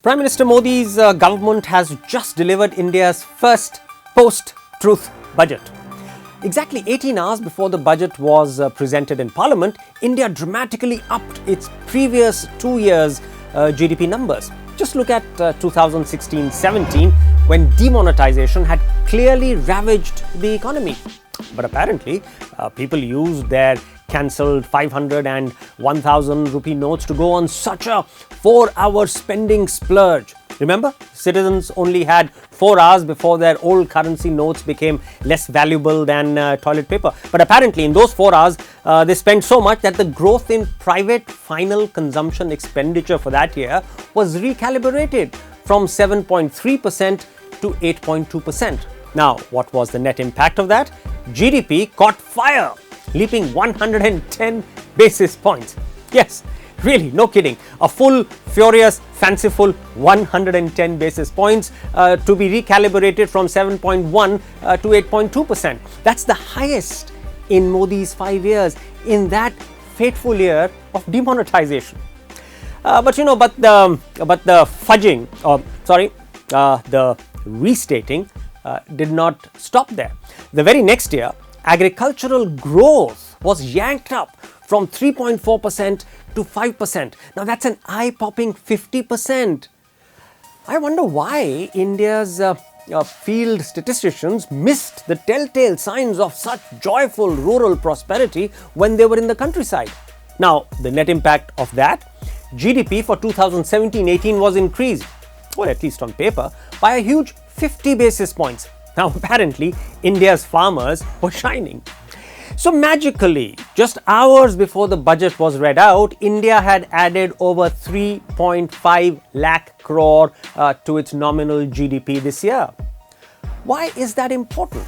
Prime Minister Modi's government has just delivered India's first post-truth budget. Exactly 18 hours before the budget was presented in Parliament, India dramatically upped its previous 2 years' GDP numbers. Just look at 2016-17 when demonetization had clearly ravaged the economy. But apparently, people used their cancelled 500 and 1000 rupee notes to go on such a 4-hour spending splurge. Remember, citizens only had 4 hours before their old currency notes became less valuable than toilet paper. But apparently, in those 4 hours, they spent so much that the growth in private final consumption expenditure for that year was recalibrated from 7.3% to 8.2%. Now, what was the net impact of that? GDP caught fire, leaping 110 basis points. Yes, really, no kidding. A full, furious, fanciful 110 basis points to be recalibrated from 7.1 to 8.2%. That's the highest in Modi's 5 years in that fateful year of demonetization. But the fudging, the restating did not stop there. The very next year, agricultural growth was yanked up from 3.4% to 5%. Now that's an eye-popping 50%. I wonder why India's field statisticians missed the telltale signs of such joyful rural prosperity when they were in the countryside. Now, the net impact of that, GDP for 2017-18 was increased, well, at least on paper, by a huge 50 basis points. Now, apparently, India's farmers were shining. So magically, just hours before the budget was read out, India had added over 3.5 lakh crore to its nominal GDP this year. Why is that important?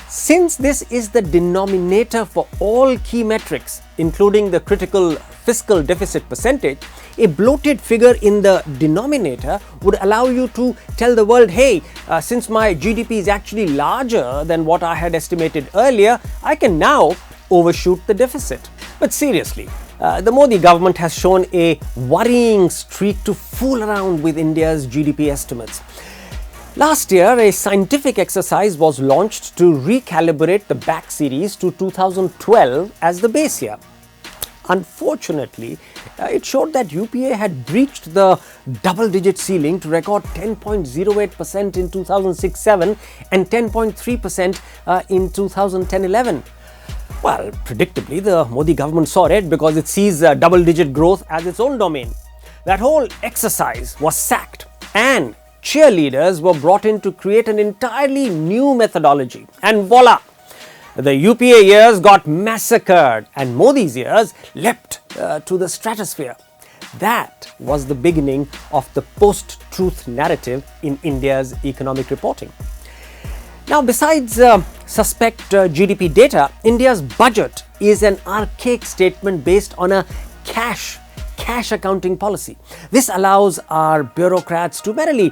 Since this is the denominator for all key metrics, including the critical fiscal deficit percentage, a bloated figure in the denominator would allow you to tell the world, hey, since my GDP is actually larger than what I had estimated earlier, I can now overshoot the deficit. But seriously, the Modi government has shown a worrying streak to fool around with India's GDP estimates. Last year, a scientific exercise was launched to recalibrate the back series to 2012 as the base year. Unfortunately, it showed that UPA had breached the double-digit ceiling to record 10.08% in 2006-07 and 10.3% in 2010-11. Well, predictably, the Modi government saw it because it sees double-digit growth as its own domain. That whole exercise was sacked and cheerleaders were brought in to create an entirely new methodology. And voila! The UPA years got massacred and Modi's years leapt to the stratosphere. That was the beginning of the post-truth narrative in India's economic reporting. Now, besides suspect GDP data, India's budget is an archaic statement based on a cash accounting policy. This allows our bureaucrats to merely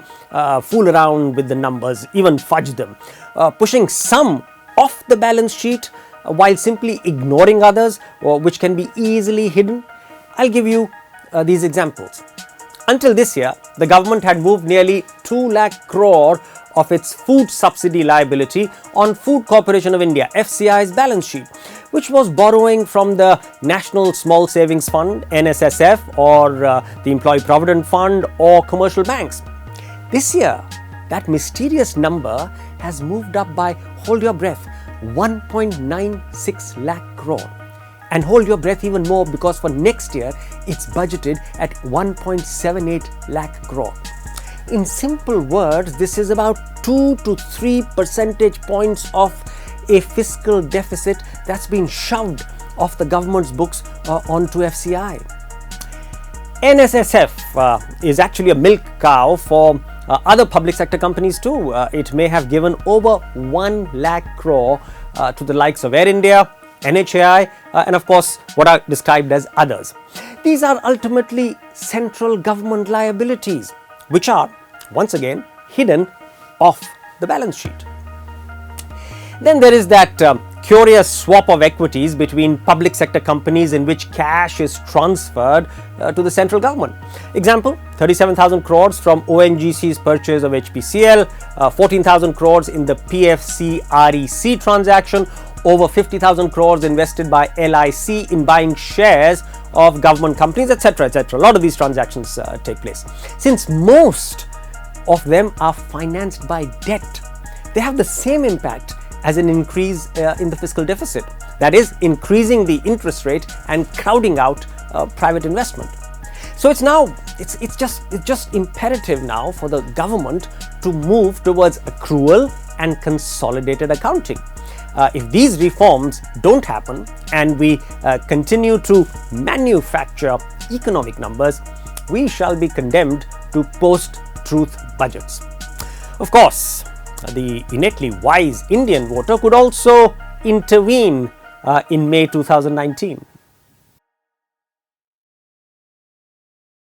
fool around with the numbers, even fudge them, pushing some off the balance sheet while simply ignoring others, which can be easily hidden. I'll give you these examples. Until this year, the government had moved nearly 2 lakh crore of its food subsidy liability on Food Corporation of India, FCI's balance sheet, which was borrowing from the National Small Savings Fund, NSSF, or the Employee Provident Fund or commercial banks. This year, that mysterious number has moved up by, hold your breath, 1.96 lakh crore. And hold your breath even more because for next year, it's budgeted at 1.78 lakh crore. In simple words, this is about 2 to 3 percentage points of a fiscal deficit that's been shoved off the government's books onto FCI. NSSF is actually a milk cow for other public sector companies too. It may have given over 1 lakh crore to the likes of Air India, NHAI, and of course what are described as others. These are ultimately central government liabilities, which are once again hidden off the balance sheet. Then there is that curious swap of equities between public sector companies in which cash is transferred to the central government. Example, 37,000 crores from ONGC's purchase of HPCL, 14,000 crores in the PFC REC transaction, over 50,000 crores invested by LIC in buying shares of government companies, etc., etc. A lot of these transactions take place. Since most of them are financed by debt, they have the same impact as an increase in the fiscal deficit, that is, increasing the interest rate and crowding out private investment. So it's just imperative now for the government to move towards accrual and consolidated accounting. If these reforms don't happen and we continue to manufacture economic numbers, we shall be condemned to post-truth budgets. Of course, the innately wise Indian voter could also intervene in May 2019.